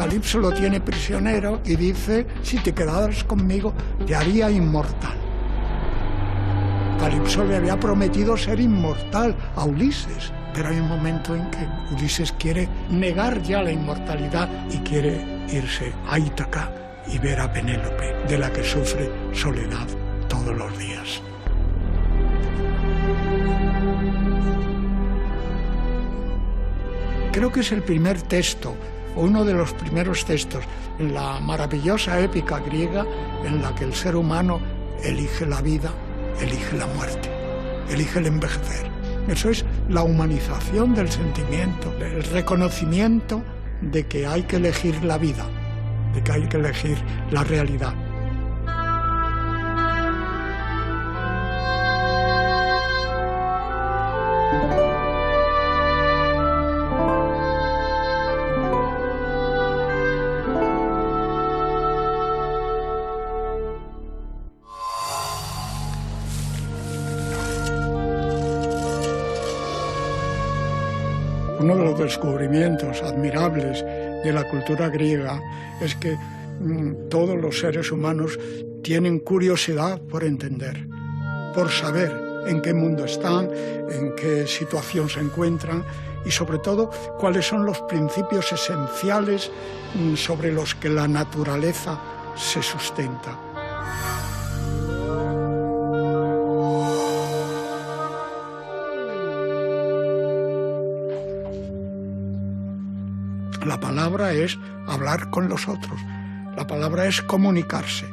Calipso lo tiene prisionero y dice, si te quedaras conmigo, te haría inmortal. Calipso le había prometido ser inmortal a Ulises, pero hay un momento en que Ulises quiere negar ya la inmortalidad y quiere irse a Ítaca y ver a Penélope, de la que sufre soledad todos los días. Creo que es el primer texto, o uno de los primeros textos, en la maravillosa épica griega en la que el ser humano elige la vida, elige la muerte, elige el envejecer. Eso es la humanización del sentimiento, el reconocimiento de que hay que elegir la vida, de que hay que elegir la realidad. Uno de los descubrimientos admirables de la cultura griega es que todos los seres humanos tienen curiosidad por entender, por saber en qué mundo están, en qué situación se encuentran y sobre todo cuáles son los principios esenciales sobre los que la naturaleza se sustenta. La palabra es hablar con los otros, la palabra es comunicarse.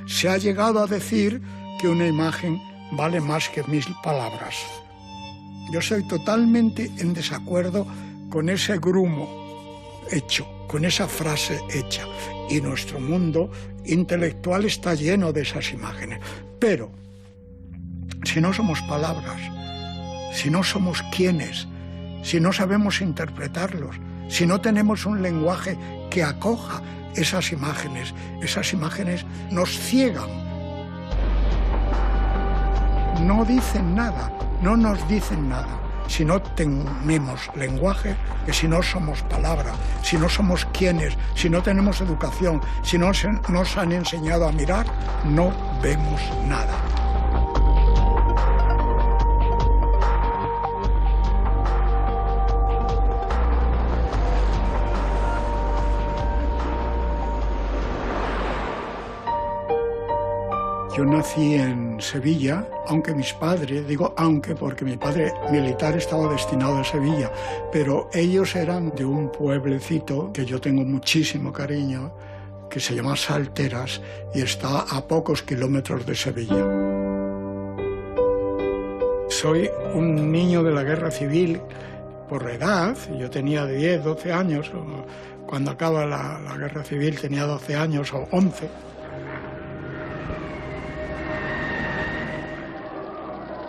Se ha llegado a decir que una imagen vale más que 1000 palabras. Yo soy totalmente en desacuerdo con ese grumo hecho, con esa frase hecha. Y nuestro mundo intelectual está lleno de esas imágenes. Pero, si no somos palabras, si no somos quiénes, si no sabemos interpretarlos, si no tenemos un lenguaje que acoja esas imágenes nos ciegan. No dicen nada, no nos dicen nada. Si no tenemos lenguaje, que si no somos palabra, si no somos quiénes, si no tenemos educación, si no nos han enseñado a mirar, no vemos nada. Yo nací en Sevilla, aunque mis padres, digo aunque porque mi padre militar estaba destinado a Sevilla, pero ellos eran de un pueblecito que yo tengo muchísimo cariño, que se llama Salteras y está a pocos kilómetros de Sevilla. Soy un niño de la guerra civil por edad, yo tenía 10, 12 años, cuando acaba la guerra civil tenía 12 años o 11.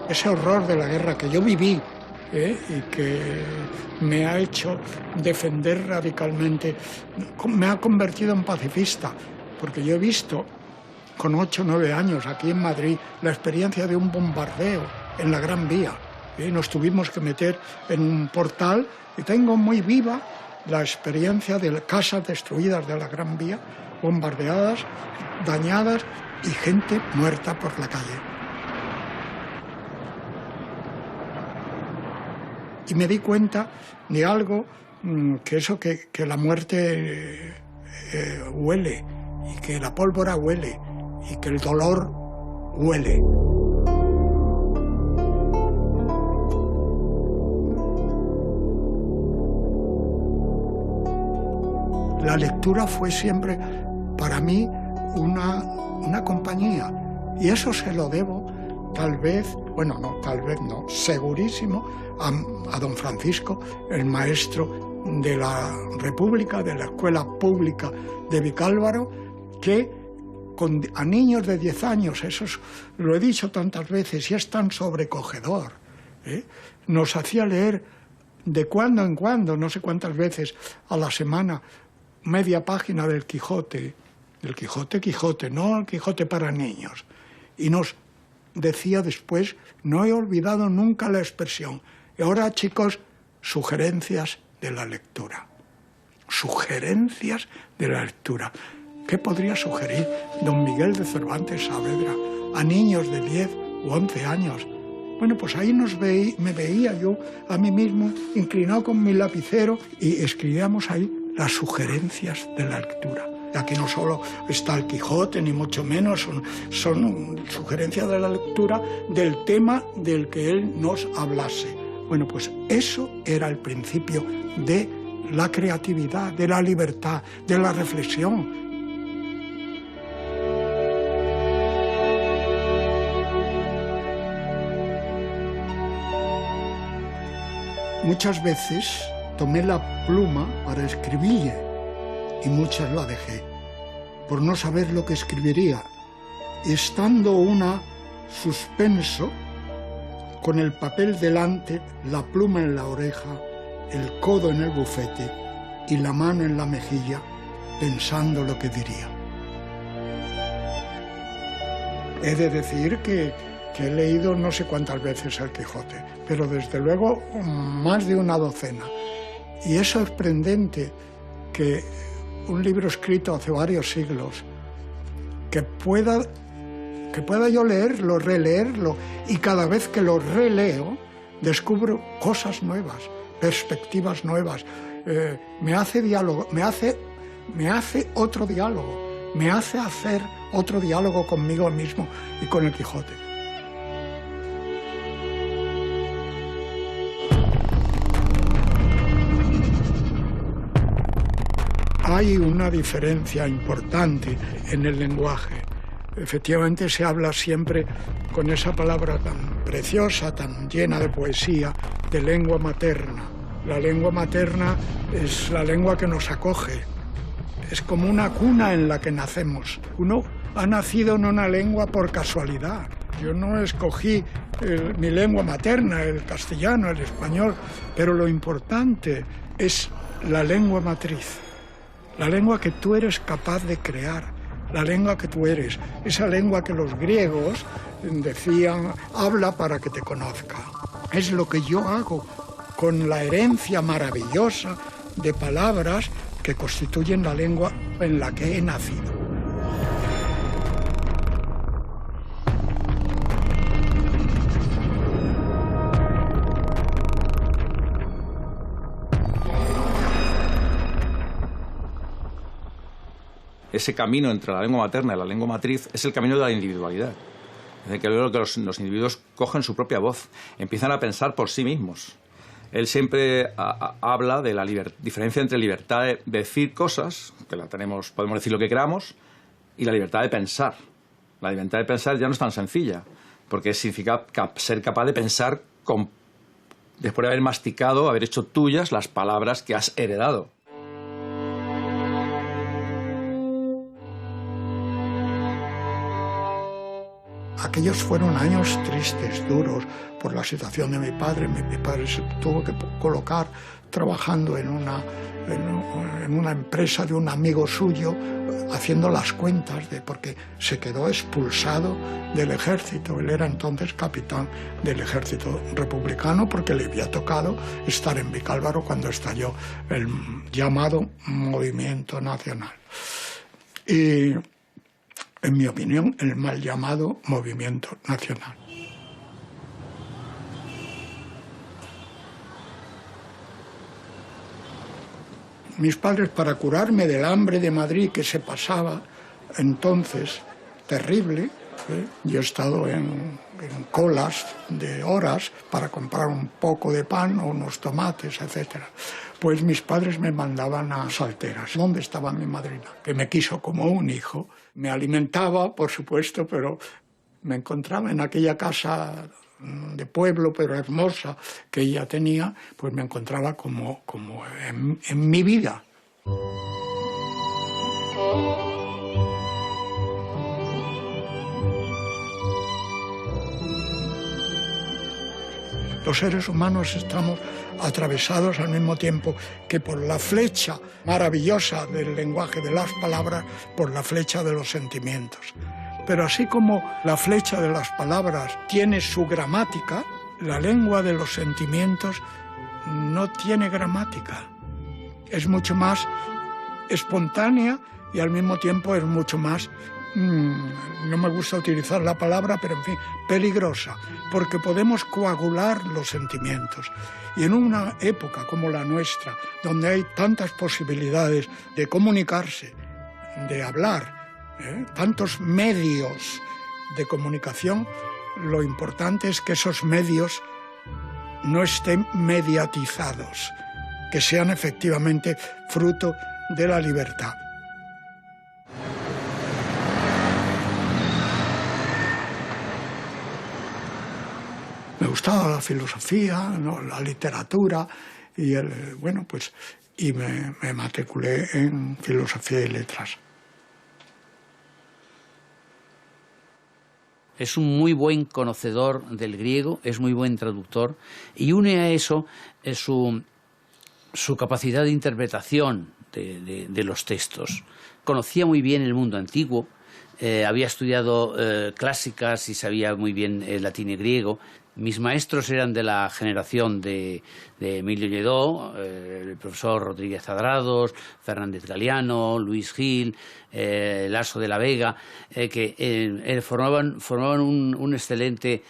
Ese horror de la guerra que yo viví y que me ha hecho defender radicalmente, me ha convertido en pacifista, porque yo he visto con 8 o 9 años aquí en Madrid la experiencia de un bombardeo en la Gran Vía. Nos tuvimos que meter en un portal y tengo muy viva la experiencia de casas destruidas de la Gran Vía, bombardeadas, dañadas y gente muerta por la calle. Y me di cuenta de algo, que la muerte huele, y que la pólvora huele, y que el dolor huele. La lectura fue siempre, para mí, una compañía. Y eso se lo debo, segurísimo, a don Francisco, el maestro de la República, de la Escuela Pública de Vicálvaro, que a niños de 10 años, eso lo he dicho tantas veces y es tan sobrecogedor, nos hacía leer de cuando en cuando, no sé cuántas veces a la semana, media página del Quijote, Quijote, no el Quijote para niños, y nos decía después, no he olvidado nunca la expresión. Y ahora, chicos, sugerencias de la lectura. sugerencias de la lectura. ¿Qué podría sugerir don Miguel de Cervantes Saavedra a niños de 10 u 11 años? Bueno, pues ahí me veía yo a mí mismo inclinado con mi lapicero y escribíamos ahí las sugerencias de la lectura. Aquí no solo está el Quijote, ni mucho menos, son sugerencias de la lectura del tema del que él nos hablase. Bueno, pues eso era el principio de la creatividad, de la libertad, de la reflexión. Muchas veces tomé la pluma para escribirle y muchas la dejé, por no saber lo que escribiría, estando una suspenso, con el papel delante, la pluma en la oreja, el codo en el bufete y la mano en la mejilla, pensando lo que diría. He de decir que he leído no sé cuántas veces el Quijote, pero desde luego más de una docena. Y es sorprendente que un libro escrito hace varios siglos, que pueda yo leerlo, releerlo, y cada vez que lo releo descubro cosas nuevas, perspectivas nuevas, me hace diálogo, me hace otro diálogo, me hace hacer otro diálogo conmigo mismo y con el Quijote. Hay una diferencia importante en el lenguaje. Efectivamente se habla siempre con esa palabra tan preciosa, tan llena de poesía, de lengua materna. La lengua materna es la lengua que nos acoge. Es como una cuna en la que nacemos. Uno ha nacido en una lengua por casualidad. Yo no escogí mi lengua materna, el castellano, el español, pero lo importante es la lengua matriz. La lengua que tú eres capaz de crear, la lengua que tú eres, esa lengua que los griegos decían, habla para que te conozca. Es lo que yo hago con la herencia maravillosa de palabras que constituyen la lengua en la que he nacido. Ese camino entre la lengua materna y la lengua matriz es el camino de la individualidad. Es decir, que luego que los individuos cogen su propia voz, empiezan a pensar por sí mismos. Él siempre habla de la diferencia entre libertad de decir cosas, que la tenemos, podemos decir lo que queramos, y la libertad de pensar. La libertad de pensar ya no es tan sencilla, porque significa ser capaz de pensar después de haber masticado, haber hecho tuyas las palabras que has heredado. Aquellos fueron años tristes, duros, por la situación de mi padre. Mi padre se tuvo que colocar trabajando en una empresa de un amigo suyo, haciendo las cuentas, porque se quedó expulsado del ejército. Él era entonces capitán del ejército republicano, porque le había tocado estar en Vicálvaro cuando estalló el llamado Movimiento Nacional. Y, en mi opinión, el mal llamado Movimiento Nacional. Mis padres, para curarme del hambre de Madrid que se pasaba entonces, terrible, yo he estado en colas de horas para comprar un poco de pan o unos tomates, etc. Pues mis padres me mandaban a Salteras, donde estaba mi madrina, que me quiso como un hijo. Me alimentaba, por supuesto, pero me encontraba en aquella casa de pueblo, pero hermosa, que ella tenía, pues me encontraba como en mi vida. Los seres humanos estamos atravesados al mismo tiempo que por la flecha maravillosa del lenguaje de las palabras, por la flecha de los sentimientos. Pero así como la flecha de las palabras tiene su gramática, la lengua de los sentimientos no tiene gramática. es mucho más espontánea y al mismo tiempo es mucho más, no me gusta utilizar la palabra, pero en fin, peligrosa, porque podemos coagular los sentimientos. Y en una época como la nuestra, donde hay tantas posibilidades de comunicarse, de hablar, tantos medios de comunicación, lo importante es que esos medios no estén mediatizados, que sean efectivamente fruto de la libertad. Me gustaba la filosofía, ¿no?, la literatura y me matriculé en Filosofía y Letras. Es un muy buen conocedor del griego, es muy buen traductor y une a eso su capacidad de interpretación de los textos. Conocía muy bien el mundo antiguo, había estudiado clásicas y sabía muy bien latín y griego. Mis maestros eran de la generación de Emilio Lledó, el profesor Rodríguez Adrados, Fernández Galiano, Luis Gil, Laso de la Vega, que formaban un excelente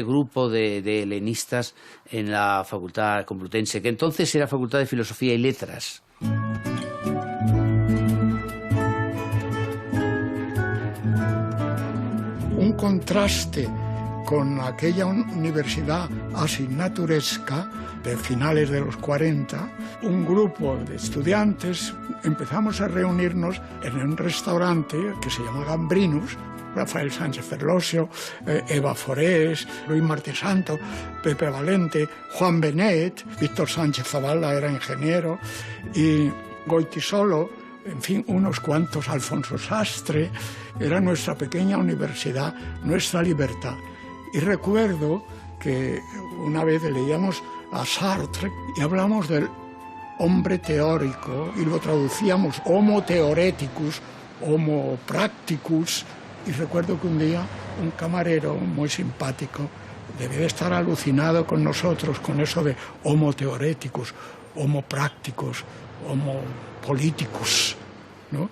grupo de helenistas en la Facultad Complutense, que entonces era Facultad de Filosofía y Letras. Un contraste con aquella universidad asignaturesca de finales de los 40, un grupo de estudiantes empezamos a reunirnos en un restaurante que se llama Gambrinus. Rafael Sánchez Ferlosio, Eva Forés, Luis Martí Santo, Pepe Valente, Juan Benet, Víctor Sánchez Zavala era ingeniero, y Goitisolo, en fin, unos cuantos, Alfonso Sastre. Era nuestra pequeña universidad, nuestra libertad. Y recuerdo que una vez leíamos a Sartre y hablamos del hombre teórico y lo traducíamos homo theoreticus, homo practicus. Y recuerdo que un día un camarero muy simpático debe de estar alucinado con nosotros, con eso de homo theoreticus, homo practicus, homo politicus, ¿no?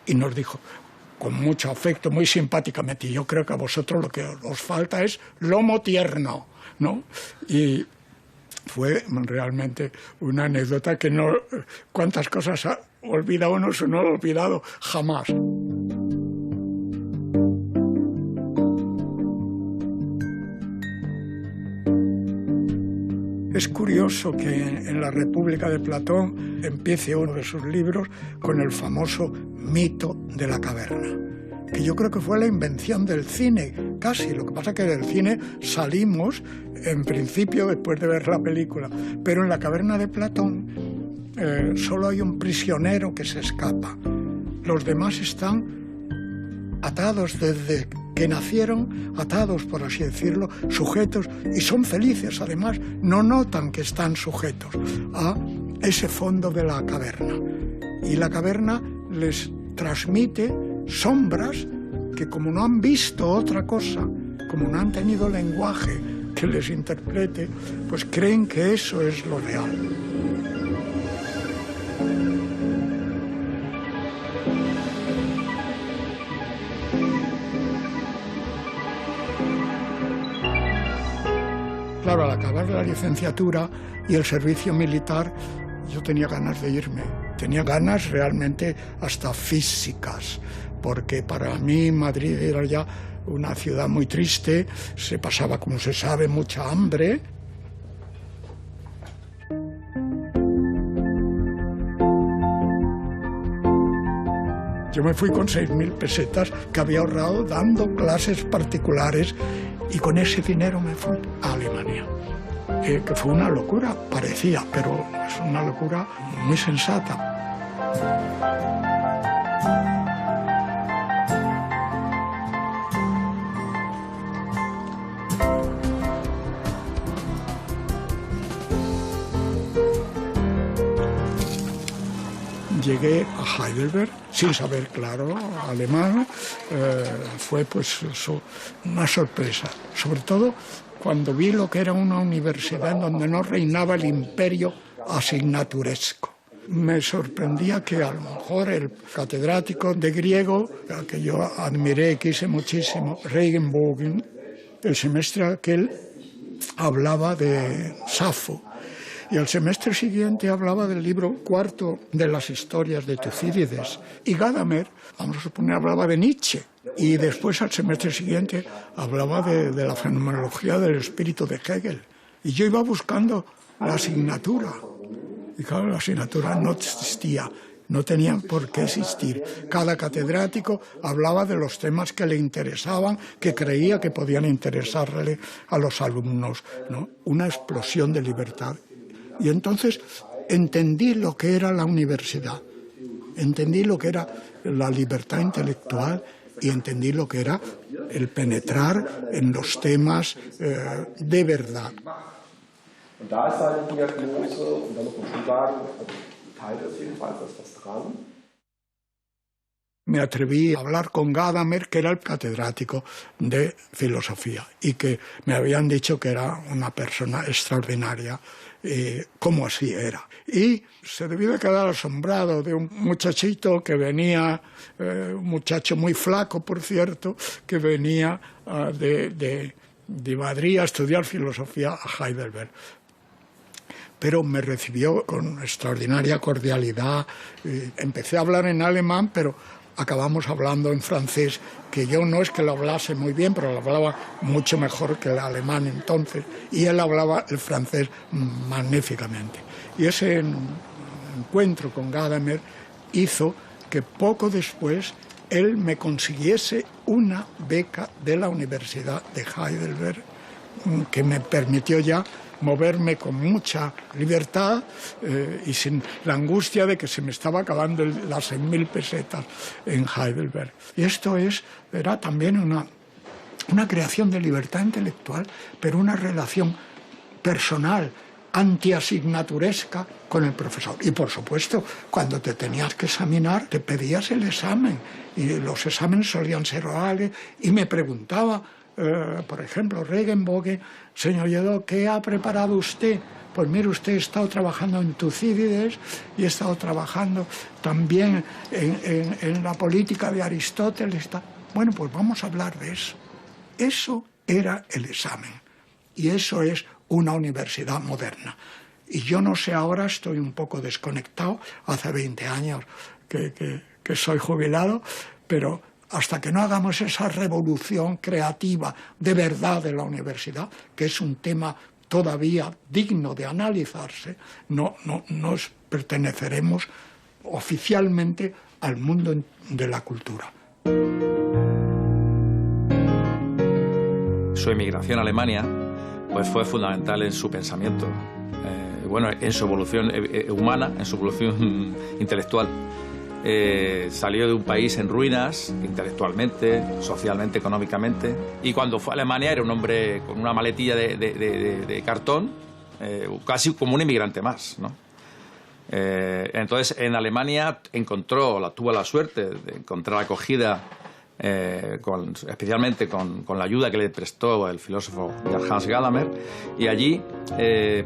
Y nos dijo, con mucho afecto, muy simpáticamente, y yo creo que a vosotros lo que os falta es lomo tierno, ¿no? Y fue realmente una anécdota que no... ¿Cuántas cosas olvida uno si no lo ha olvidado? Jamás. Es curioso que en la República de Platón empiece uno de sus libros con el famoso mito de la caverna, que yo creo que fue la invención del cine, casi. Lo que pasa es que del cine salimos, en principio, después de ver la película, pero en la caverna de Platón solo hay un prisionero que se escapa. Los demás están atados desde que nacieron, atados, por así decirlo, sujetos, y son felices. Además, no notan que están sujetos a ese fondo de la caverna. Y la caverna les transmite sombras que, como no han visto otra cosa, como no han tenido lenguaje que les interprete, pues creen que eso es lo real. Claro, al acabar la licenciatura y el servicio militar, yo tenía ganas de irme. Tenía ganas realmente hasta físicas, porque para mí Madrid era ya una ciudad muy triste, se pasaba, como se sabe, mucha hambre. Yo me fui con 6.000 pesetas que había ahorrado dando clases particulares, y con ese dinero me fui a Alemania. Que fue una locura, parecía, pero es una locura muy sensata. Llegué a Heidelberg sin saber, claro, alemán. Fue pues eso, una sorpresa, sobre todo cuando vi lo que era una universidad en donde no reinaba el imperio asignaturesco. Me sorprendía que a lo mejor el catedrático de griego, al que yo admiré y quise muchísimo, Regenbogen, el semestre aquel hablaba de Safo y el semestre siguiente hablaba del libro cuarto de las historias de Tucídides, y Gadamer, vamos a suponer, hablaba de Nietzsche, y después al semestre siguiente hablaba de la fenomenología del espíritu de Hegel. Y yo iba buscando la asignatura. Y claro, la asignatura no existía, no tenía por qué existir. Cada catedrático hablaba de los temas que le interesaban, que creía que podían interesarle a los alumnos, ¿no? Una explosión de libertad. Y entonces entendí lo que era la universidad, entendí lo que era la libertad intelectual y entendí lo que era el penetrar en los temas de verdad. Und da ist seine Diagnose, und da muss man schon sagen, teilt es jedenfalls, ist das dran. Me atreví a hablar con Gadamer, que era el catedrático de filosofía, y que me habían dicho que era una persona extraordinaria, como así era. Y se debió de quedar asombrado de un muchachito que venía, un muchacho muy flaco, por cierto, que venía de Madrid a estudiar filosofía a Heidelberg. Pero me recibió con extraordinaria cordialidad. Empecé a hablar en alemán, pero acabamos hablando en francés, que yo no es que lo hablase muy bien, pero lo hablaba mucho mejor que el alemán entonces, y él hablaba el francés magníficamente. Y ese encuentro con Gadamer hizo que poco después él me consiguiese una beca de la Universidad de Heidelberg, que me permitió ya moverme con mucha libertad y sin la angustia de que se me estaba acabando las 6.000 pesetas en Heidelberg. Y esto era también una creación de libertad intelectual, pero una relación personal, antiasignaturesca con el profesor. Y por supuesto, cuando te tenías que examinar, te pedías el examen, y los exámenes solían ser orales, y me preguntaba, por ejemplo, Regenbogen: señor Lledó, ¿qué ha preparado usted? Pues mire, usted ha estado trabajando en Tucídides y ha estado trabajando también en la política de Aristóteles. Bueno, pues vamos a hablar de eso. Eso era el examen, y eso es una universidad moderna. Y yo no sé, ahora estoy un poco desconectado, hace 20 años que soy jubilado, pero hasta que no hagamos esa revolución creativa de verdad de la universidad, que es un tema todavía digno de analizarse, no nos perteneceremos oficialmente al mundo de la cultura. Su emigración a Alemania pues fue fundamental en su pensamiento, en su evolución humana, en su evolución intelectual. Salió de un país en ruinas, intelectualmente, socialmente, económicamente, y cuando fue a Alemania era un hombre con una maletilla de cartón, casi como un inmigrante más, ¿no? Entonces, en Alemania tuvo la suerte de encontrar acogida, especialmente con la ayuda que le prestó el filósofo Hans Gadamer, y allí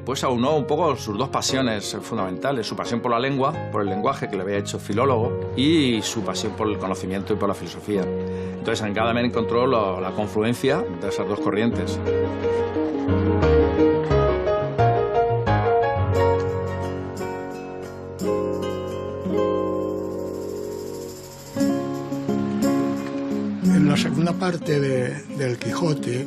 pues aunó un poco sus dos pasiones fundamentales: su pasión por la lengua, por el lenguaje, que le había hecho filólogo, y su pasión por el conocimiento y por la filosofía. Entonces en Gadamer encontró la confluencia de esas dos corrientes. En la segunda parte del Quijote,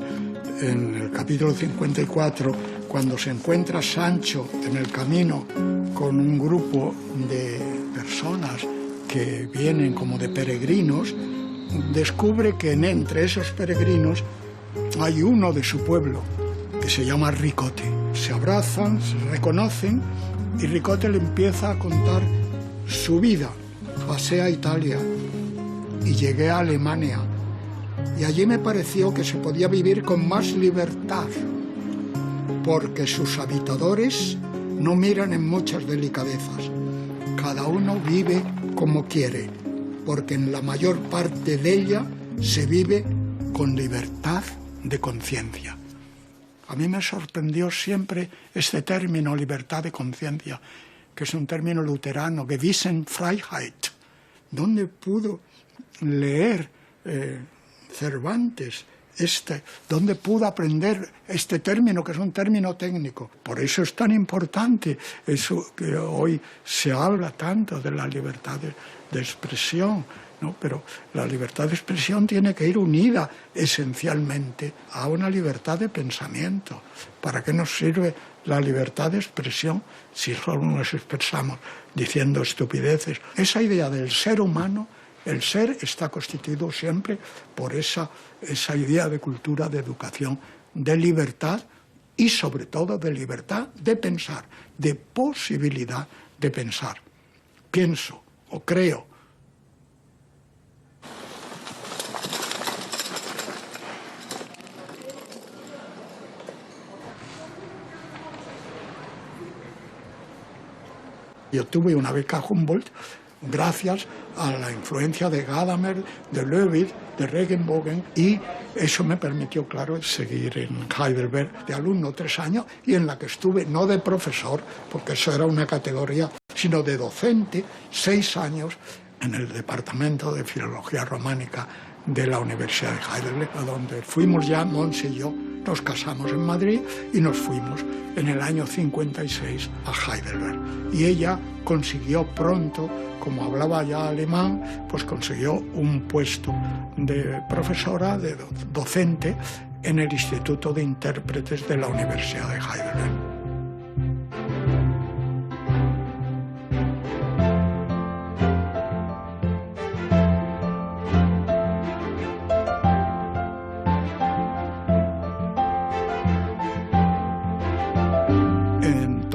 en el capítulo 54, cuando se encuentra Sancho en el camino con un grupo de personas que vienen como de peregrinos, descubre que entre esos peregrinos hay uno de su pueblo que se llama Ricote. Se abrazan, se reconocen, y Ricote le empieza a contar su vida. Pasé a Italia y llegué a Alemania, y allí me pareció que se podía vivir con más libertad, porque sus habitadores no miran en muchas delicadezas. Cada uno vive como quiere, porque en la mayor parte de ella se vive con libertad de conciencia. A mí me sorprendió siempre este término, libertad de conciencia, que es un término luterano, Gewissensfreiheit. ¿Dónde pudo leer Cervantes dónde pudo aprender este término, que es un término técnico? Por eso es tan importante eso que hoy se habla tanto de la libertad de expresión, ¿no? Pero la libertad de expresión tiene que ir unida esencialmente a una libertad de pensamiento. ¿Para qué nos sirve la libertad de expresión si solo nos expresamos diciendo estupideces? Esa idea del ser humano, el ser está constituido siempre por esa idea de cultura, de educación, de libertad y sobre todo de libertad de pensar, de posibilidad de pensar. Pienso o creo. Yo tuve una beca Humboldt gracias a la influencia de Gadamer, de Löwit, de Regenbogen, y eso me permitió, claro, seguir en Heidelberg de alumno 3 años, y en la que estuve no de profesor, porque eso era una categoría, sino de docente, 6 años en el Departamento de Filología Románica de la Universidad de Heidelberg, a donde fuimos ya, Mons y yo, nos casamos en Madrid y nos fuimos en el año 56 a Heidelberg. Y ella consiguió pronto, como hablaba ya alemán, pues consiguió un puesto de profesora, de docente, en el Instituto de Intérpretes de la Universidad de Heidelberg.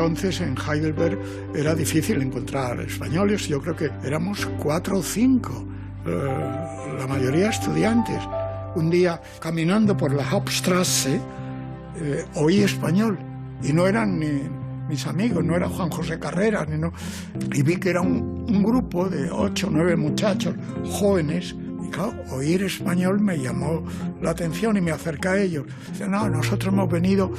Entonces en Heidelberg era difícil encontrar españoles, yo creo que éramos 4 o 5, la mayoría estudiantes. Un día caminando por la Hauptstrasse oí español y no eran ni mis amigos, no era Juan José Carreras, y vi que era un grupo de 8 o 9 muchachos jóvenes. Y claro, oír español me llamó la atención y me acerqué a ellos. Dicen, no, nosotros hemos venido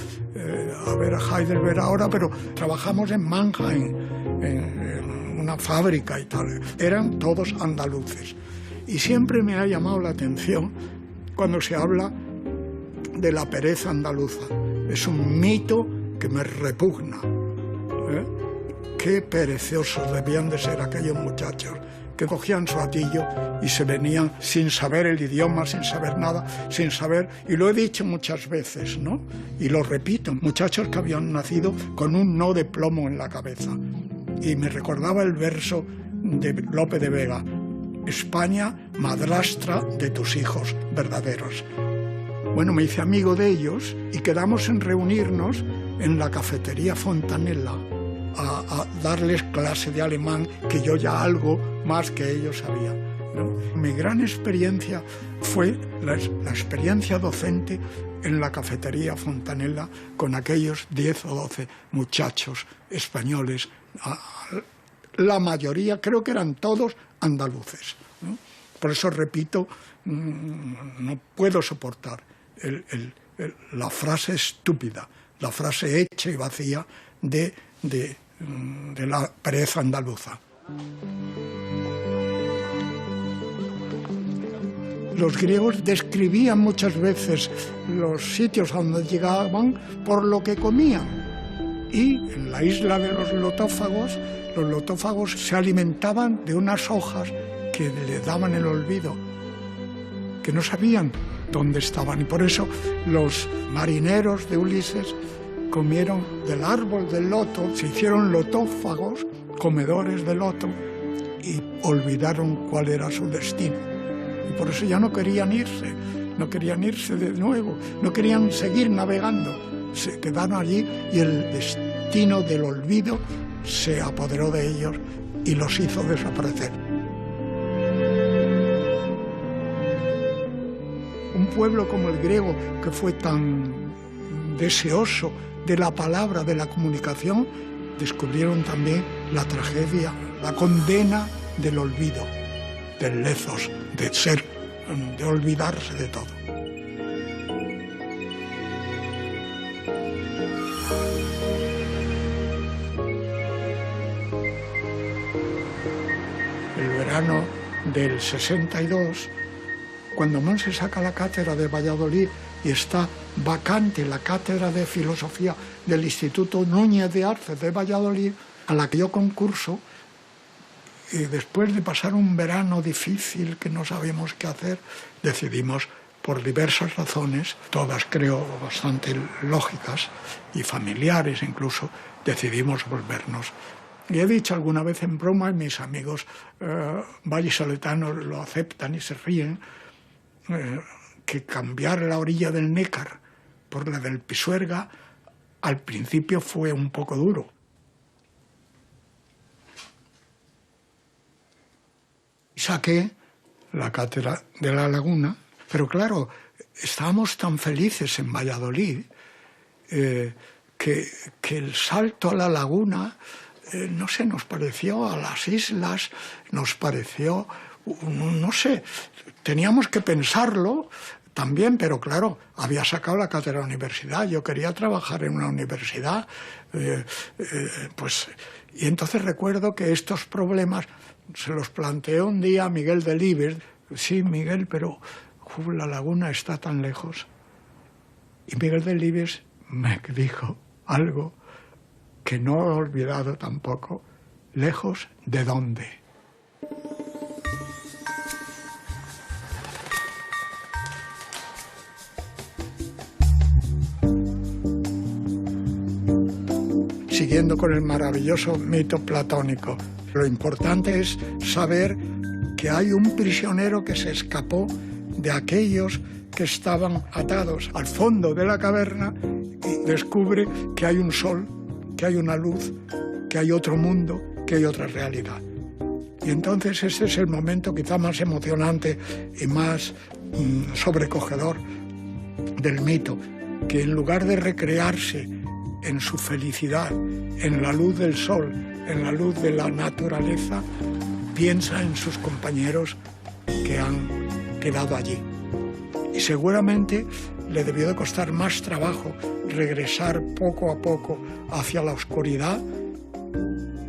a ver a Heidelberg ahora, pero trabajamos en Mannheim, en una fábrica y tal. Eran todos andaluces. Y siempre me ha llamado la atención cuando se habla de la pereza andaluza. Es un mito que me repugna. Qué perezosos debían de ser aquellos muchachos que cogían su atillo y se venían sin saber el idioma, sin saber nada, sin saber, y lo he dicho muchas veces, ¿no? Y lo repito, muchachos que habían nacido con un no de plomo en la cabeza. Y me recordaba el verso de Lope de Vega: España, madrastra de tus hijos verdaderos. Bueno, me hice amigo de ellos y quedamos en reunirnos en la cafetería Fontanella a darles clase de alemán, que yo ya algo más que ellos sabía, ¿no? Mi gran experiencia fue la experiencia docente en la cafetería Fontanella con aquellos 10 o 12 muchachos españoles, la mayoría, creo que eran todos andaluces, ¿no? Por eso repito, no puedo soportar la frase estúpida, la frase hecha y vacía de la pereza andaluza. Los griegos describían muchas veces los sitios a donde llegaban por lo que comían. Y en la isla de los lotófagos se alimentaban de unas hojas que le daban el olvido, que no sabían dónde estaban. Y por eso los marineros de Ulises comieron del árbol del loto, se hicieron lotófagos, comedores de loto, y olvidaron cuál era su destino. Y por eso ya no querían irse de nuevo, no querían seguir navegando. Se quedaron allí y el destino del olvido se apoderó de ellos y los hizo desaparecer. Un pueblo como el griego, que fue tan deseoso de la palabra, de la comunicación, descubrieron también la tragedia, la condena del olvido, del lethos, de olvidarse de todo. verano del 62, cuando Monse saca la cátedra de Valladolid y está vacante la cátedra de filosofía del Instituto Núñez de Arce de Valladolid, a la que yo concurso, y después de pasar un verano difícil que no sabíamos qué hacer, decidimos, por diversas razones, todas creo bastante lógicas y familiares incluso, decidimos volvernos. Y he dicho alguna vez en broma, y mis amigos vallisoletanos lo aceptan y se ríen, que cambiar la orilla del Nécar por la del Pisuerga al principio fue un poco duro. Saqué la cátedra de La Laguna, pero claro, estábamos tan felices en Valladolid que el salto a La Laguna, no sé, nos pareció, a las islas, nos pareció, no sé, teníamos que pensarlo también, pero claro, había sacado la cátedra de la universidad, yo quería trabajar en una universidad, y entonces recuerdo que estos problemas se los planteó un día a Miguel Delibes. Sí, Miguel, pero La Laguna está tan lejos. Y Miguel Delibes me dijo algo que no he olvidado tampoco. ¿Lejos de dónde? Siguiendo con el maravilloso mito platónico, lo importante es saber que hay un prisionero que se escapó de aquellos que estaban atados al fondo de la caverna y descubre que hay un sol, que hay una luz, que hay otro mundo, que hay otra realidad. Y entonces ese es el momento quizá más emocionante y más sobrecogedor del mito, que en lugar de recrearse en su felicidad, en la luz del sol, en la luz de la naturaleza, piensa en sus compañeros que han quedado allí. Y seguramente le debió de costar más trabajo regresar poco a poco hacia la oscuridad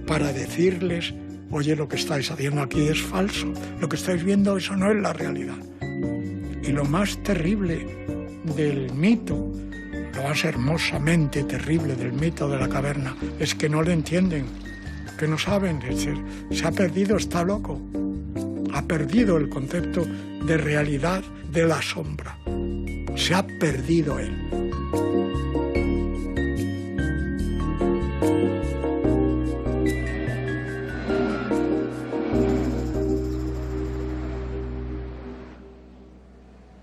para decirles: oye, lo que estáis haciendo aquí es falso, lo que estáis viendo, eso no es la realidad. Y lo más terrible del mito, lo más hermosamente terrible del mito de la caverna, es que no le entienden, que no saben, es decir, se ha perdido, está loco, ha perdido el concepto de realidad de la sombra, se ha perdido él.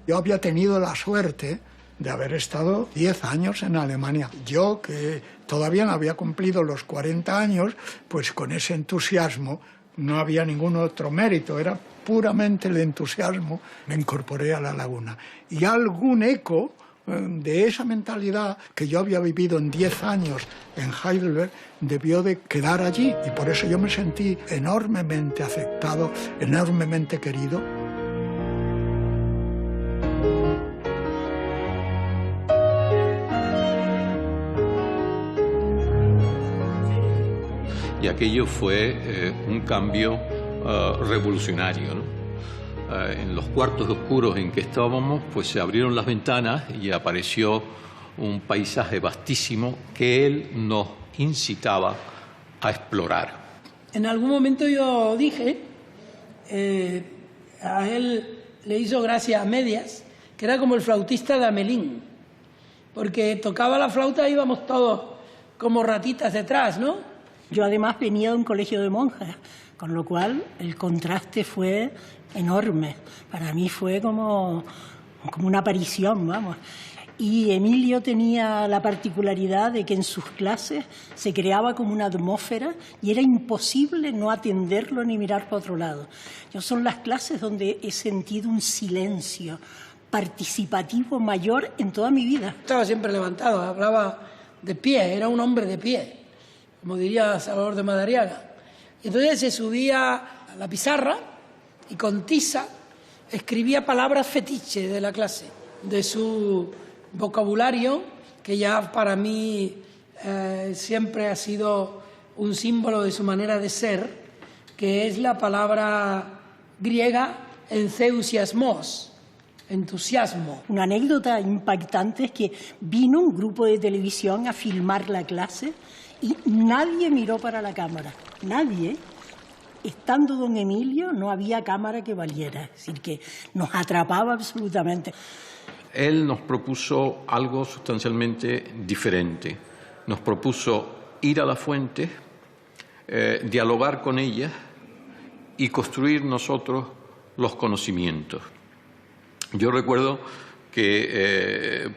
Yo había tenido la suerte de haber estado 10 años en Alemania. Yo, que todavía no había cumplido los 40 años, pues con ese entusiasmo no había ningún otro mérito, era puramente el entusiasmo. Me incorporé a La Laguna. Y algún eco de esa mentalidad que yo había vivido en 10 años en Heidelberg debió de quedar allí. Y por eso yo me sentí enormemente aceptado, enormemente querido. Y aquello fue un cambio revolucionario, ¿no? En los cuartos oscuros en que estábamos, pues se abrieron las ventanas y apareció un paisaje vastísimo que él nos incitaba a explorar. En algún momento yo dije, a él le hizo gracia a medias, que era como el flautista de Amelín, porque tocaba la flauta y íbamos todos como ratitas detrás, ¿no? Yo además venía de un colegio de monjas, con lo cual el contraste fue enorme. Para mí fue como una aparición, vamos. Y Emilio tenía la particularidad de que en sus clases se creaba como una atmósfera y era imposible no atenderlo ni mirar para otro lado. Yo son las clases donde he sentido un silencio participativo mayor en toda mi vida. Estaba siempre levantado, hablaba de pie, era un hombre de pie, como diría Salvador de Madariaga. Y entonces se subía a la pizarra y con tiza escribía palabras fetiche de la clase, de su vocabulario, que ya para mí siempre ha sido un símbolo de su manera de ser, que es la palabra griega enthousiasmos, entusiasmo. Una anécdota impactante es que vino un grupo de televisión a filmar la clase y nadie miró para la cámara, nadie. Estando don Emilio no había cámara que valiera, es decir, que nos atrapaba absolutamente. Él nos propuso algo sustancialmente diferente. Nos propuso ir a la fuente, dialogar con ella y construir nosotros los conocimientos. Yo recuerdo que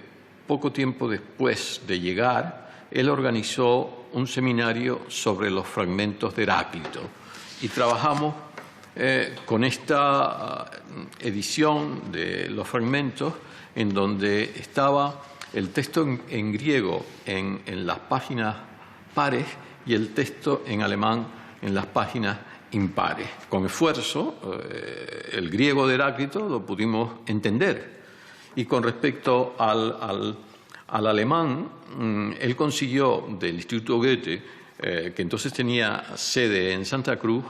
poco tiempo después de llegar, él organizó un seminario sobre los fragmentos de Heráclito y trabajamos con esta edición de los fragmentos en donde estaba el texto en griego en las páginas pares y el texto en alemán en las páginas impares. Con esfuerzo, el griego de Heráclito lo pudimos entender. Y con respecto al alemán, él consiguió del Instituto Goethe, que entonces tenía sede en Santa Cruz,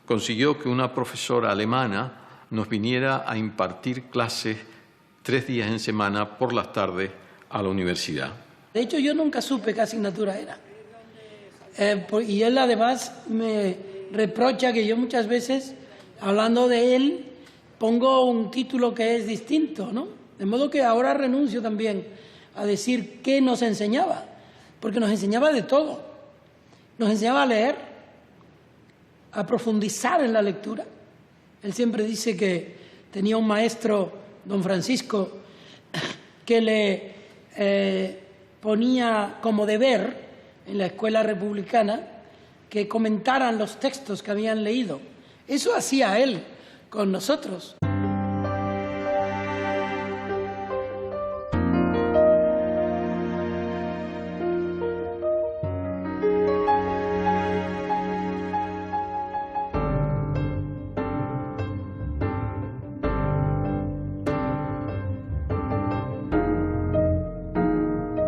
consiguió que una profesora alemana nos viniera a impartir clases 3 días en semana por las tardes a la universidad. De hecho, yo nunca supe qué asignatura era. Y él además me reprocha que yo muchas veces, hablando de él, pongo un título que es distinto, ¿no? De modo que ahora renuncio también a decir qué nos enseñaba, porque nos enseñaba de todo. Nos enseñaba a leer, a profundizar en la lectura. Él siempre dice que tenía un maestro, don Francisco, que le ponía como deber en la escuela republicana que comentaran los textos que habían leído. Eso hacía él con nosotros.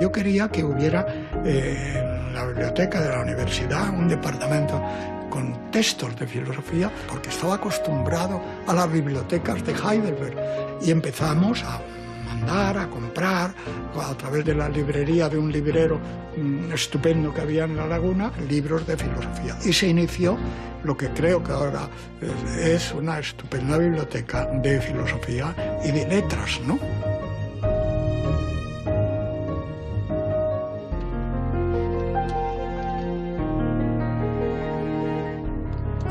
Yo quería que hubiera en la biblioteca de la universidad un departamento con textos de filosofía, porque estaba acostumbrado a las bibliotecas de Heidelberg. Y empezamos a mandar, a comprar, a través de la librería de un librero estupendo que había en La Laguna, libros de filosofía. Y se inició lo que creo que ahora es una estupenda biblioteca de filosofía y de letras, ¿no?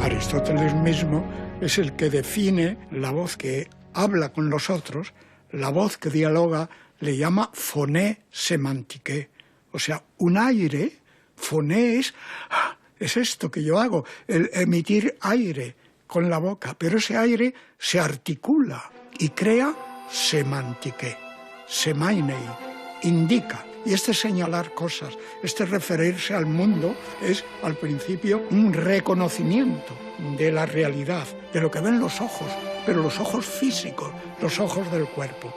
Aristóteles mismo es el que define la voz que habla con los otros, la voz que dialoga, le llama phoné semantique, o sea, un aire. Phoné es esto que yo hago, el emitir aire con la boca, pero ese aire se articula y crea semantique, semainei, indica. Y este señalar cosas, este referirse al mundo, es al principio un reconocimiento de la realidad, de lo que ven los ojos, pero los ojos físicos, los ojos del cuerpo.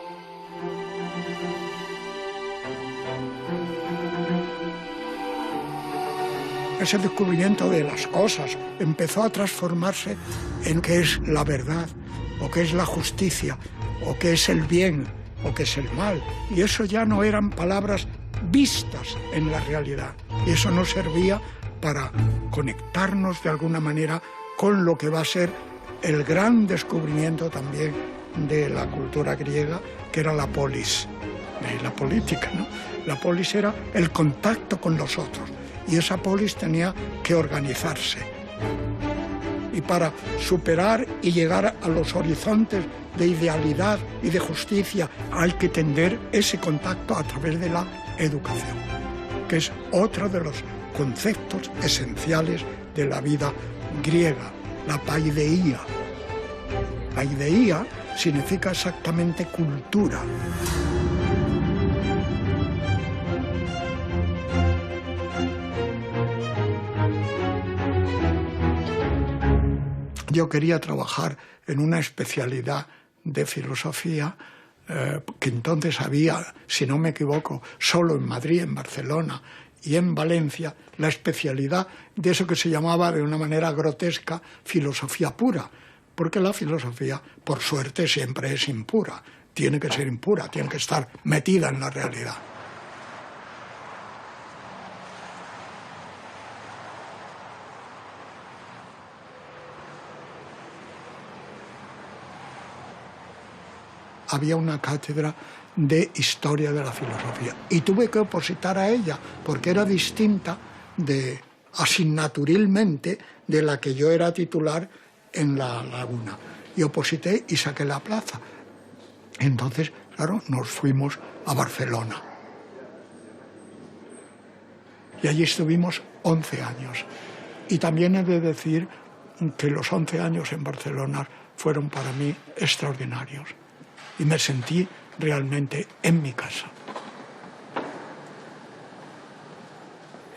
Ese descubrimiento de las cosas empezó a transformarse en qué es la verdad, o qué es la justicia, o qué es el bien, o qué es el mal. Y eso ya no eran palabras vistas en la realidad. Y eso nos servía para conectarnos de alguna manera con lo que va a ser el gran descubrimiento también de la cultura griega, que era la polis, la política, ¿no? La polis era el contacto con los otros, y esa polis tenía que organizarse. Y para superar y llegar a los horizontes de idealidad y de justicia hay que tender ese contacto a través de la educación, que es otro de los conceptos esenciales de la vida griega, la paideia. Paideia significa exactamente cultura. Yo quería trabajar en una especialidad de filosofía que entonces había, si no me equivoco, solo en Madrid, en Barcelona y en Valencia, la especialidad de eso que se llamaba de una manera grotesca filosofía pura, porque la filosofía, por suerte, siempre es impura. Tiene que ser impura, tiene que estar metida en la realidad. Había una cátedra de historia de la filosofía y tuve que opositar a ella porque era distinta asignaturilmente de la que yo era titular en La Laguna. Y oposité y saqué la plaza. Entonces, claro, nos fuimos a Barcelona. Y allí estuvimos 11 años. Y también he de decir que los 11 años en Barcelona fueron para mí extraordinarios. Y me sentí realmente en mi casa.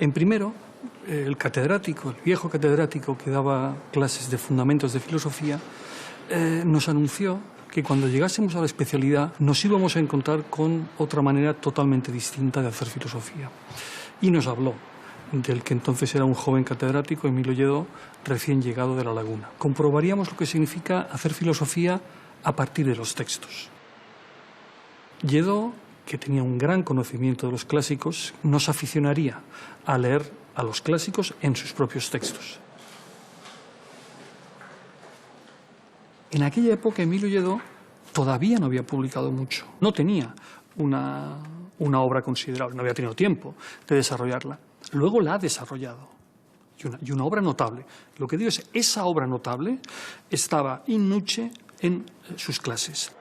En primero, el catedrático, el viejo catedrático que daba clases de fundamentos de filosofía, nos anunció que cuando llegásemos a la especialidad nos íbamos a encontrar con otra manera totalmente distinta de hacer filosofía. Y nos habló del que entonces era un joven catedrático, Emilio Lledó, recién llegado de La Laguna. Comprobaríamos lo que significa hacer filosofía a partir de los textos. Lledó, que tenía un gran conocimiento de los clásicos, nos aficionaría a leer a los clásicos en sus propios textos. En aquella época Emilio Lledó todavía no había publicado mucho, no tenía una obra considerable, no había tenido tiempo de desarrollarla. Luego la ha desarrollado, y una obra notable. Lo que digo es, esa obra notable estaba in nuce en sus clases.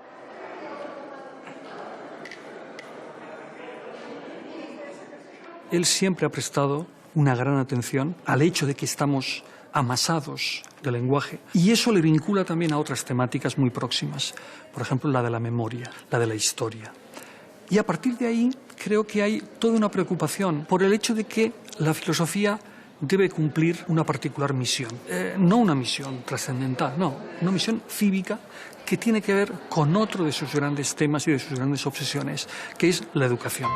Él siempre ha prestado una gran atención al hecho de que estamos amasados de lenguaje, y eso le vincula también a otras temáticas muy próximas, por ejemplo, la de la memoria, la de la historia. Y a partir de ahí creo que hay toda una preocupación por el hecho de que la filosofía debe cumplir una particular misión. No una misión trascendental, no, una misión cívica que tiene que ver con otro de sus grandes temas y de sus grandes obsesiones, que es la educación.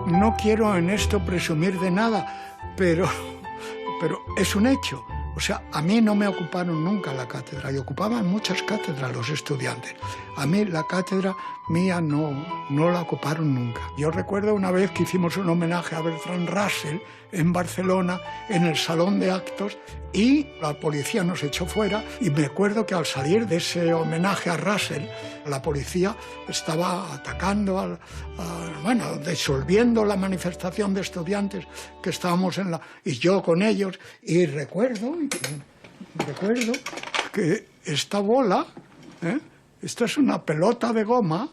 No quiero en esto presumir de nada, pero es un hecho. O sea, a mí no me ocuparon nunca la cátedra, y ocupaban muchas cátedras los estudiantes. A mí la cátedra mía no la ocuparon nunca. Yo recuerdo una vez que hicimos un homenaje a Bertrand Russell en Barcelona, en el salón de actos, y la policía nos echó fuera, y me acuerdo que al salir de ese homenaje a Russell, la policía estaba atacando, disolviendo la manifestación de estudiantes que estábamos y yo con ellos, y recuerdo que esta bola, esta es una pelota de goma,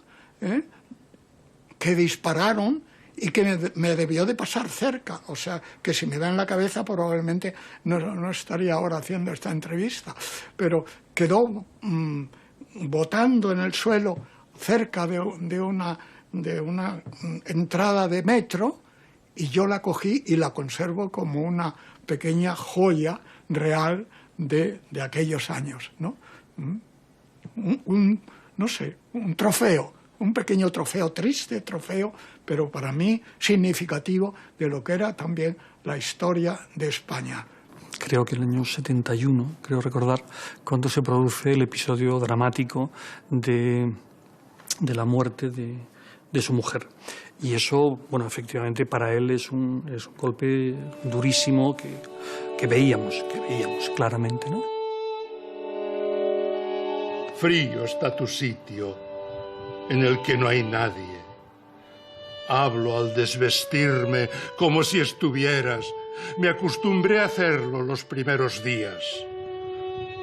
que dispararon y que me debió de pasar cerca. O sea, que si me da en la cabeza probablemente no estaría ahora haciendo esta entrevista. Pero quedó botando en el suelo cerca de una entrada de metro, y yo la cogí y la conservo como una pequeña joya real de aquellos años, ¿no? No sé, un trofeo. Un pequeño trofeo, triste trofeo, pero para mí significativo de lo que era también la historia de España. Creo que en el año 71, creo recordar, cuando se produce el episodio dramático de la muerte de su mujer. Y eso, bueno, efectivamente para él es un golpe durísimo que veíamos claramente, ¿no? Frío está tu sitio, en el que no hay nadie. Hablo al desvestirme como si estuvieras. Me acostumbré a hacerlo los primeros días.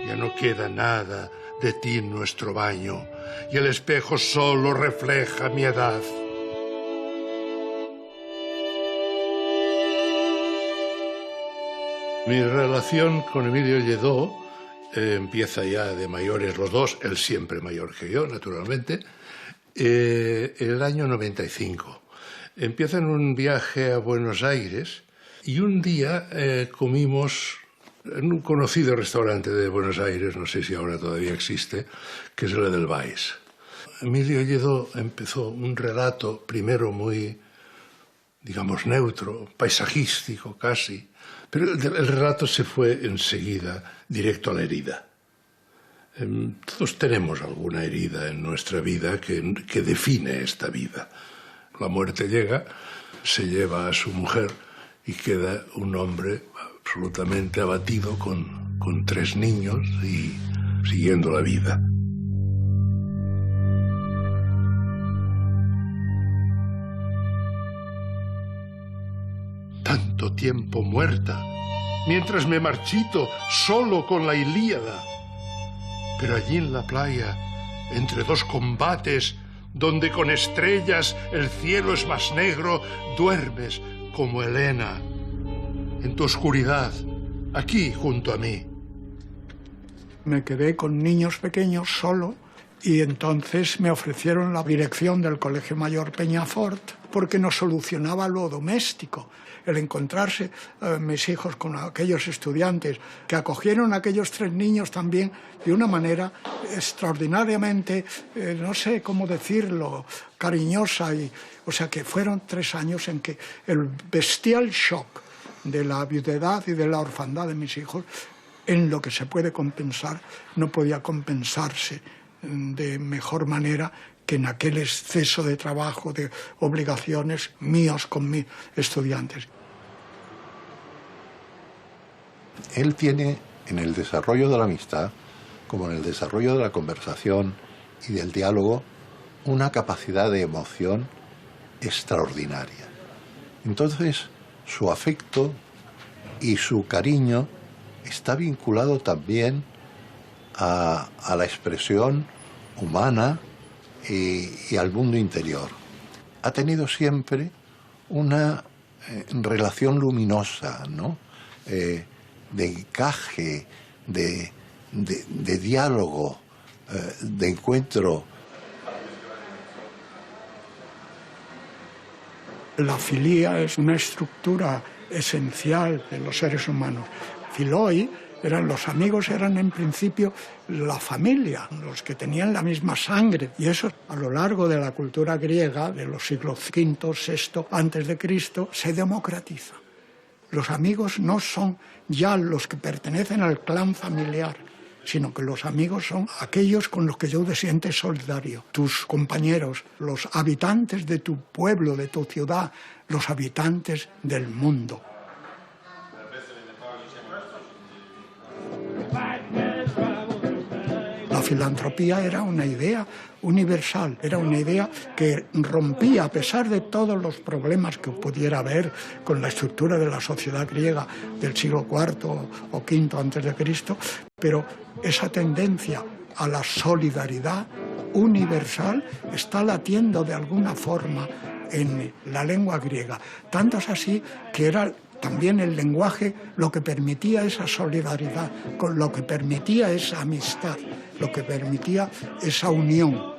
Ya no queda nada de ti en nuestro baño, y el espejo solo refleja mi edad. Mi relación con Emilio Lledó empieza ya de mayores los dos, él siempre mayor que yo, naturalmente, el año 95. Empieza en un viaje a Buenos Aires y un día comimos en un conocido restaurante de Buenos Aires, no sé si ahora todavía existe, que es el Edelweiss. Emilio Lledó empezó un relato primero muy digamos, neutro, paisajístico casi, pero el relato se fue enseguida directo a la herida. Todos tenemos alguna herida en nuestra vida que define esta vida. La muerte llega, se lleva a su mujer y queda un hombre absolutamente abatido con 3 niños y siguiendo la vida. Tanto tiempo muerta, mientras me marchito solo con la Ilíada. Pero allí en la playa, entre 2 combates, donde con estrellas el cielo es más negro, duermes como Helena, en tu oscuridad, aquí junto a mí. Me quedé con niños pequeños solo y entonces me ofrecieron la dirección del Colegio Mayor Peñafort porque nos solucionaba lo doméstico. El encontrarse mis hijos con aquellos estudiantes que acogieron a aquellos 3 niños también de una manera extraordinariamente, no sé cómo decirlo, cariñosa. O sea que fueron 3 años en que el bestial shock de la viudedad y de la orfandad de mis hijos, en lo que se puede compensar, no podía compensarse de mejor manera que en aquel exceso de trabajo, de obligaciones míos con mis estudiantes. Él tiene en el desarrollo de la amistad, como en el desarrollo de la conversación y del diálogo, una capacidad de emoción extraordinaria. Entonces, su afecto y su cariño está vinculado también a la expresión humana y al mundo interior. Ha tenido siempre una relación luminosa, ¿no? De encaje, de diálogo, de encuentro. La filía es una estructura esencial de los seres humanos. Filoi, los amigos eran en principio la familia, los que tenían la misma sangre. Y eso a lo largo de la cultura griega, de los siglos V, VI antes de Cristo, se democratiza. Los amigos no son ya los que pertenecen al clan familiar, sino que los amigos son aquellos con los que yo te sientes solidario. Tus compañeros, los habitantes de tu pueblo, de tu ciudad, los habitantes del mundo. La filantropía era una idea universal, era una idea que rompía, a pesar de todos los problemas que pudiera haber con la estructura de la sociedad griega del siglo IV o V antes de Cristo, pero esa tendencia a la solidaridad universal está latiendo de alguna forma en la lengua griega. Tanto es así que era también el lenguaje lo que permitía esa solidaridad, lo que permitía esa amistad, lo que permitía esa unión.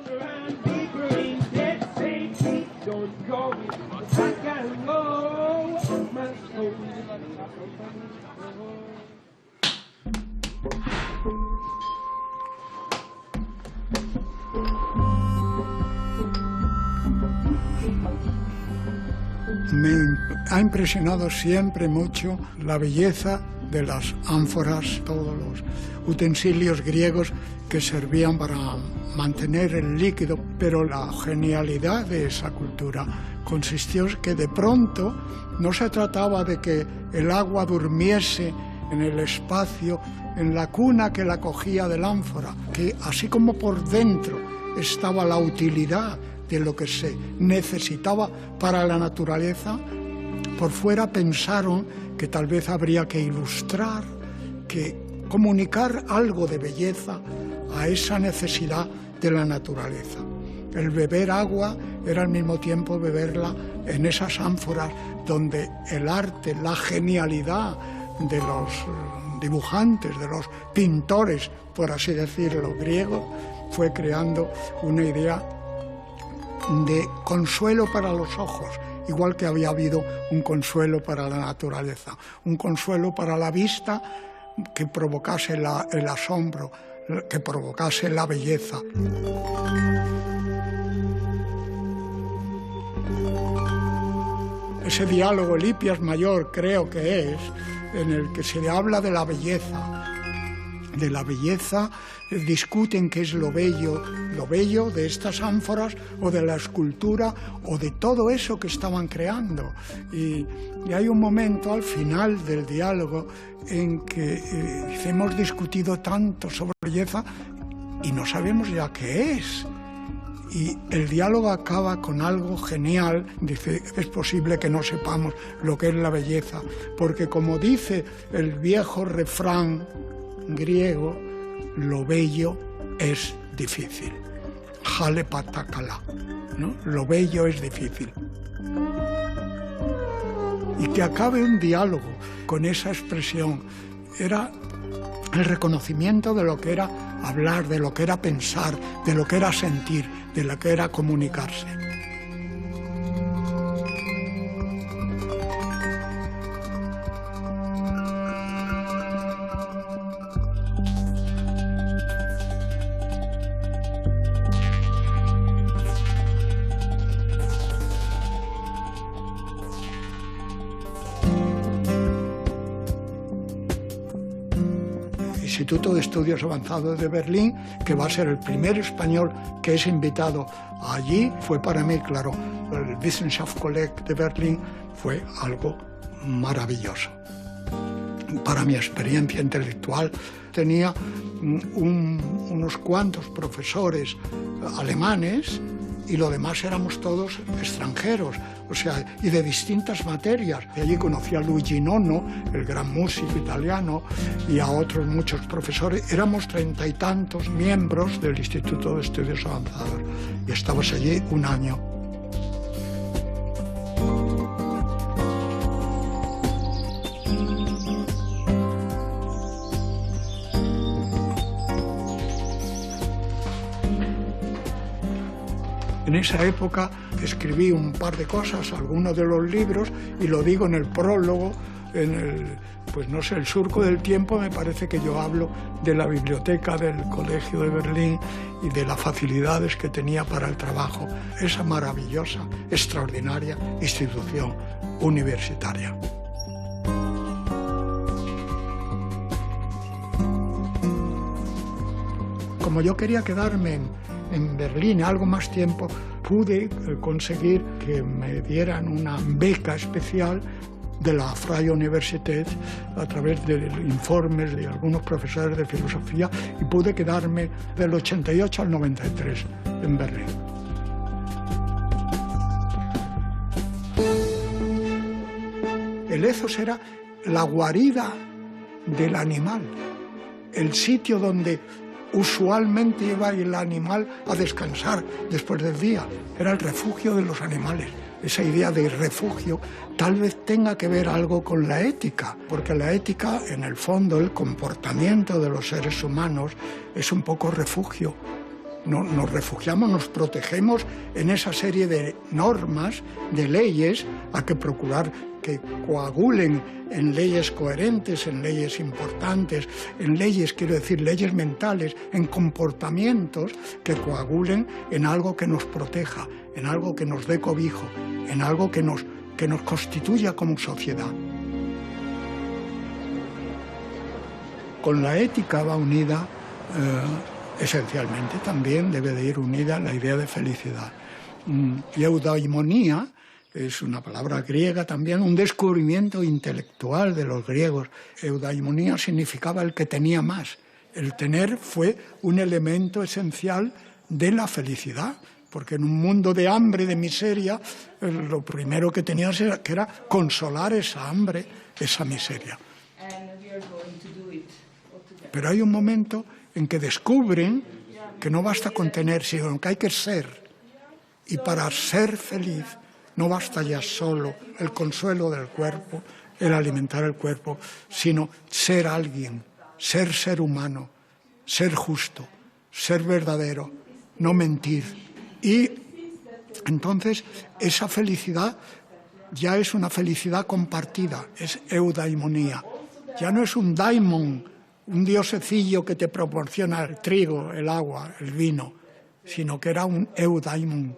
Me ha impresionado siempre mucho la belleza de las ánforas, todos los utensilios griegos que servían para mantener el líquido, pero la genialidad de esa cultura consistió en que de pronto no se trataba de que el agua durmiese en el espacio, en la cuna que la cogía del ánfora, que así como por dentro estaba la utilidad de lo que se necesitaba para la naturaleza, por fuera pensaron que tal vez habría que ilustrar, que comunicar algo de belleza a esa necesidad de la naturaleza. El beber agua era al mismo tiempo beberla en esas ánforas donde el arte, la genialidad de los dibujantes, de los pintores, por así decirlo, griegos, fue creando una idea de consuelo para los ojos, igual que había habido un consuelo para la naturaleza, un consuelo para la vista que provocase el asombro, que provocase la belleza. ese diálogo, el Hipias Mayor creo que es, en el que se habla de la belleza. De la belleza, discuten qué es lo bello de estas ánforas o de la escultura o de todo eso que estaban creando. Y hay un momento al final del diálogo en que hemos discutido tanto sobre belleza y no sabemos ya qué es. Y el diálogo acaba con algo genial. Dice, es posible que no sepamos lo que es la belleza, porque como dice el viejo refrán griego, lo bello es difícil. Jale patakala, ¿no? Lo bello es difícil. Y que acabe un diálogo con esa expresión era el reconocimiento de lo que era hablar, de lo que era pensar, de lo que era sentir, de lo que era comunicarse. Instituto de Estudios Avanzados de Berlín, que va a ser el primer español que es invitado allí. Fue para mí, claro, el Wissenschaftskolleg de Berlín fue algo maravilloso. Para mi experiencia intelectual tenía unos cuantos profesores alemanes y lo demás éramos todos extranjeros, o sea, y de distintas materias. Y allí conocí a Luigi Nono, el gran músico italiano, y a otros muchos profesores. Éramos 30 y tantos miembros del Instituto de Estudios Avanzados y estábamos allí un año. En esa época escribí un par de cosas, algunos de los libros, y lo digo en el prólogo, en el, pues no sé, el surco del tiempo. Me parece que yo hablo de la biblioteca del Colegio de Berlín y de las facilidades que tenía para el trabajo, esa maravillosa, extraordinaria institución universitaria. Como yo quería quedarme en Berlín algo más tiempo, pude conseguir que me dieran una beca especial de la Freie Universität a través de informes de algunos profesores de filosofía, y pude quedarme del 88 al 93 en Berlín. El ethos era la guarida del animal, el sitio donde usualmente iba el animal a descansar después del día. Era el refugio de los animales. Esa idea de refugio tal vez tenga que ver algo con la ética, porque la ética, en el fondo, el comportamiento de los seres humanos es un poco refugio. Nos refugiamos, nos protegemos en esa serie de normas, de leyes, a que procurar que coagulen en leyes coherentes, en leyes importantes, en leyes, quiero decir, leyes mentales, en comportamientos que coagulen en algo que nos proteja, en algo que nos dé cobijo, en algo que nos constituya como sociedad. Con la ética va unida, esencialmente también debe de ir unida la idea de felicidad. Y eudaimonía es una palabra griega también, un descubrimiento intelectual de los griegos. Eudaimonía significaba el que tenía más. El tener fue un elemento esencial de la felicidad, porque en un mundo de hambre, de miseria, lo primero que tenías era consolar esa hambre, esa miseria. Pero hay un momento en que descubren que no basta con tener, sino que hay que ser. Y para ser feliz no basta ya solo el consuelo del cuerpo, el alimentar el cuerpo, sino ser alguien, ser humano, ser justo, ser verdadero, no mentir. Y entonces esa felicidad ya es una felicidad compartida, es eudaimonía. Ya no es un daimon, un diosecillo que te proporciona el trigo, el agua, el vino, sino que era un eudaimon.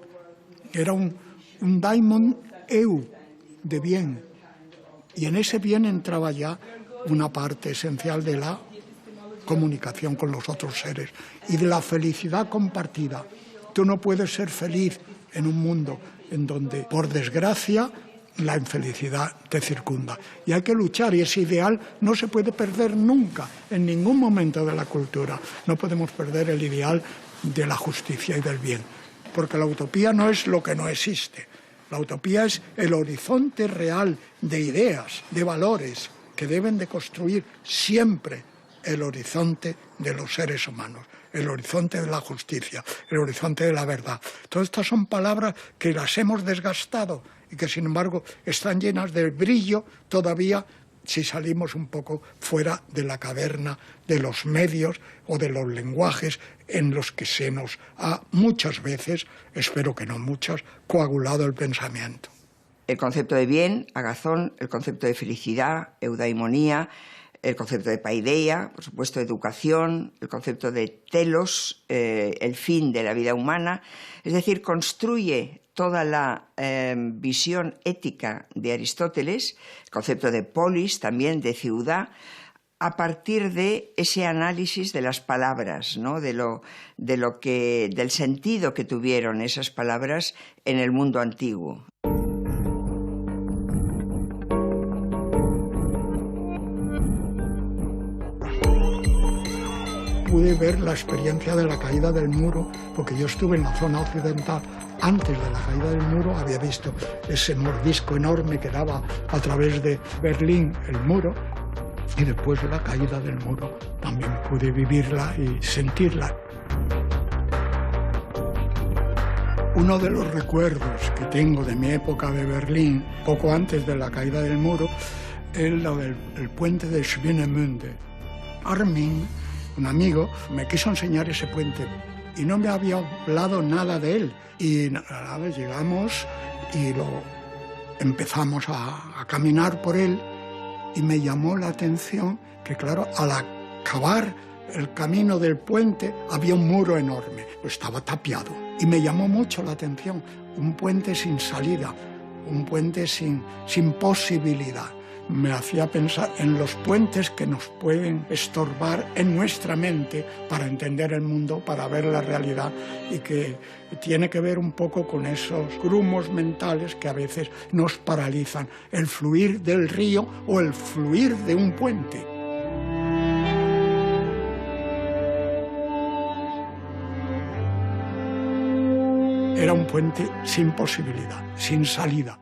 Era un daimon eu, de bien. Y en ese bien entraba ya una parte esencial de la comunicación con los otros seres y de la felicidad compartida. Tú no puedes ser feliz en un mundo en donde, por desgracia, la infelicidad te circunda. Y hay que luchar, y ese ideal no se puede perder nunca, en ningún momento de la cultura. No podemos perder el ideal de la justicia y del bien, porque la utopía no es lo que no existe. La utopía es el horizonte real de ideas, de valores, que deben de construir siempre el horizonte de los seres humanos, el horizonte de la justicia, el horizonte de la verdad. Todas estas son palabras que las hemos desgastado y que, sin embargo, están llenas de brillo todavía si salimos un poco fuera de la caverna de los medios o de los lenguajes en los que se nos ha muchas veces, espero que no muchas, coagulado el pensamiento. El concepto de bien, agazón, el concepto de felicidad, eudaimonía, el concepto de paideia, por supuesto, educación, el concepto de telos, el fin de la vida humana. Es decir, construye toda la visión ética de Aristóteles, el concepto de polis, también de ciudad, a partir de ese análisis de las palabras, ¿no? Del sentido que tuvieron esas palabras en el mundo antiguo. Pude ver la experiencia de la caída del muro, porque yo estuve en la zona occidental antes de la caída del muro, había visto ese mordisco enorme que daba a través de Berlín el muro, y después de la caída del muro también pude vivirla y sentirla. Uno de los recuerdos que tengo de mi época de Berlín, poco antes de la caída del muro, es lo del puente de Schwienemünde. Armin, un amigo, me quiso enseñar ese puente y no me había hablado nada de él. Y nada, llegamos y empezamos a caminar por él y me llamó la atención que, claro, al acabar el camino del puente había un muro enorme, estaba tapiado. Y me llamó mucho la atención, un puente sin salida, un puente sin posibilidad. Me hacía pensar en los puentes que nos pueden estorbar en nuestra mente para entender el mundo, para ver la realidad, y que tiene que ver un poco con esos grumos mentales que a veces nos paralizan, el fluir del río o el fluir de un puente. Era un puente sin posibilidad, sin salida.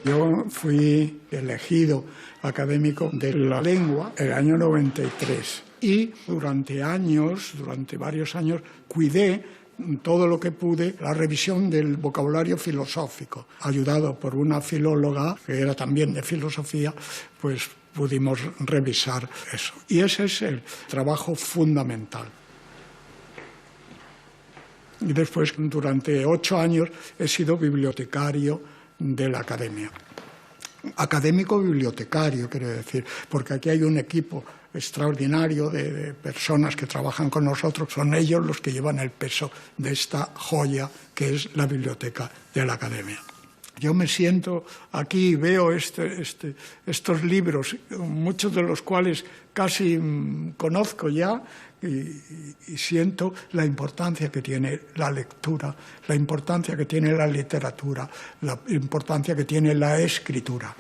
Yo fui elegido académico de la lengua el año 93 y durante varios años, cuidé todo lo que pude la revisión del vocabulario filosófico. Ayudado por una filóloga que era también de filosofía, pues pudimos revisar eso. Y ese es el trabajo fundamental. Y después, durante 8 años, he sido bibliotecario de la academia. Académico bibliotecario, quiero decir, porque aquí hay un equipo extraordinario de personas que trabajan con nosotros. Son ellos los que llevan el peso de esta joya que es la biblioteca de la academia. Yo me siento aquí y veo estos libros, muchos de los cuales casi conozco ya, y siento la importancia que tiene la lectura, la importancia que tiene la literatura, la importancia que tiene la escritura.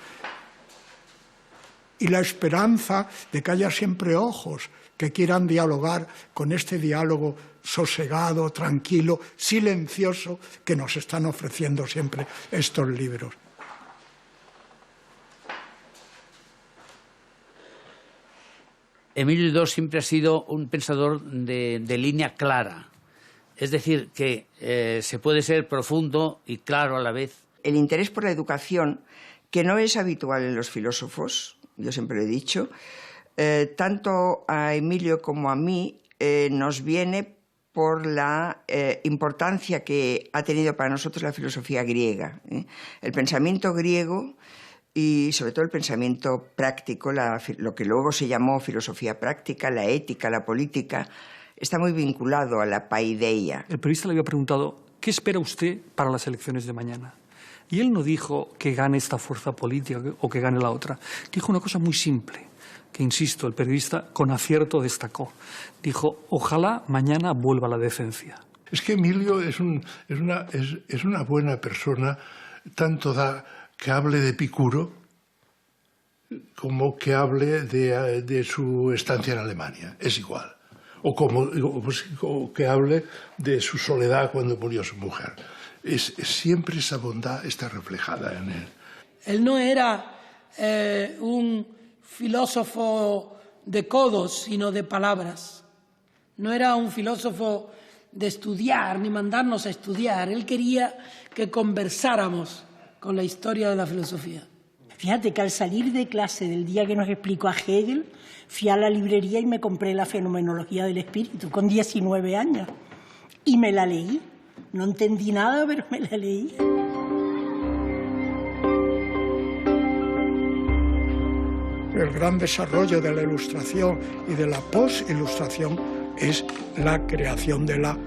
Y la esperanza de que haya siempre ojos que quieran dialogar con este diálogo sosegado, tranquilo, silencioso que nos están ofreciendo siempre estos libros. Emilio Lledó siempre ha sido un pensador de línea clara, es decir, que se puede ser profundo y claro a la vez. El interés por la educación, que no es habitual en los filósofos, yo siempre lo he dicho, tanto a Emilio como a mí nos viene por la importancia que ha tenido para nosotros la filosofía griega. El pensamiento griego y sobre todo el pensamiento práctico, lo que luego se llamó filosofía práctica, la ética, la política, está muy vinculado a la paideia. El periodista le había preguntado, ¿qué espera usted para las elecciones de mañana? Y él no dijo que gane esta fuerza política o que gane la otra. Dijo una cosa muy simple, que, insisto, el periodista con acierto destacó. Dijo, ojalá mañana vuelva la decencia. Es que Emilio es una buena persona, tanto da que hable de Epicuro como que hable de su estancia en Alemania. Es igual. O que hable de su soledad cuando murió su mujer. Siempre esa bondad está reflejada en él. Él no era un filósofo de codos, sino de palabras. No era un filósofo de estudiar, ni mandarnos a estudiar. Él quería que conversáramos con la historia de la filosofía. Fíjate que al salir de clase del día que nos explicó a Hegel, fui a la librería y me compré la Fenomenología del Espíritu con 19 años. Y me la leí. No entendí nada, pero me la leí. El gran desarrollo de la Ilustración y de la post-Ilustración es la creación de la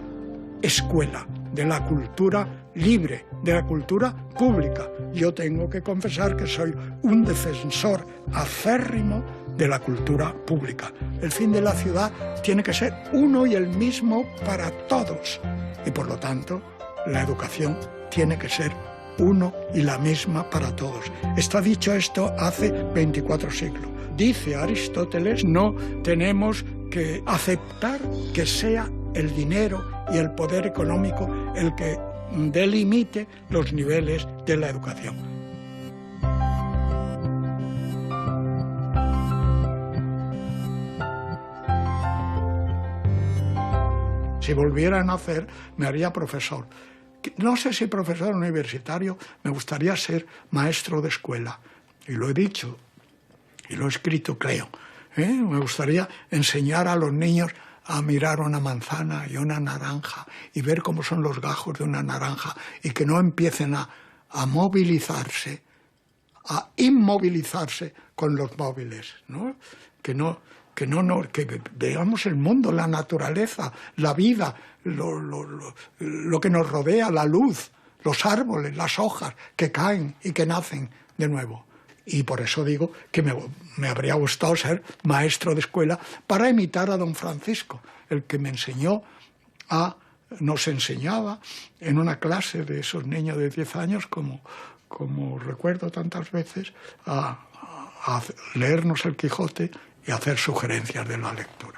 escuela, de la cultura libre, de la cultura pública. Yo tengo que confesar que soy un defensor acérrimo de la cultura pública. El fin de la ciudad tiene que ser uno y el mismo para todos. Y por lo tanto, la educación tiene que ser uno y la misma para todos. Está dicho esto hace 24 siglos. Dice Aristóteles, no tenemos que aceptar que sea el dinero y el poder económico el que delimite los niveles de la educación. Si volviera a nacer, me haría profesor. No sé si profesor universitario, me gustaría ser maestro de escuela. Y lo he dicho, y lo he escrito, creo. Me gustaría enseñar a los niños a mirar una manzana y una naranja y ver cómo son los gajos de una naranja y que no empiecen a movilizarse, a inmovilizarse con los móviles, ¿no? Que veamos el mundo, la naturaleza, la vida, lo que nos rodea, la luz, los árboles, las hojas que caen y que nacen de nuevo. Y por eso digo que me habría gustado ser maestro de escuela para imitar a don Francisco, el que nos enseñaba en una clase de esos niños de 10 años, como recuerdo tantas veces, a leernos el Quijote y hacer sugerencias de la lectura.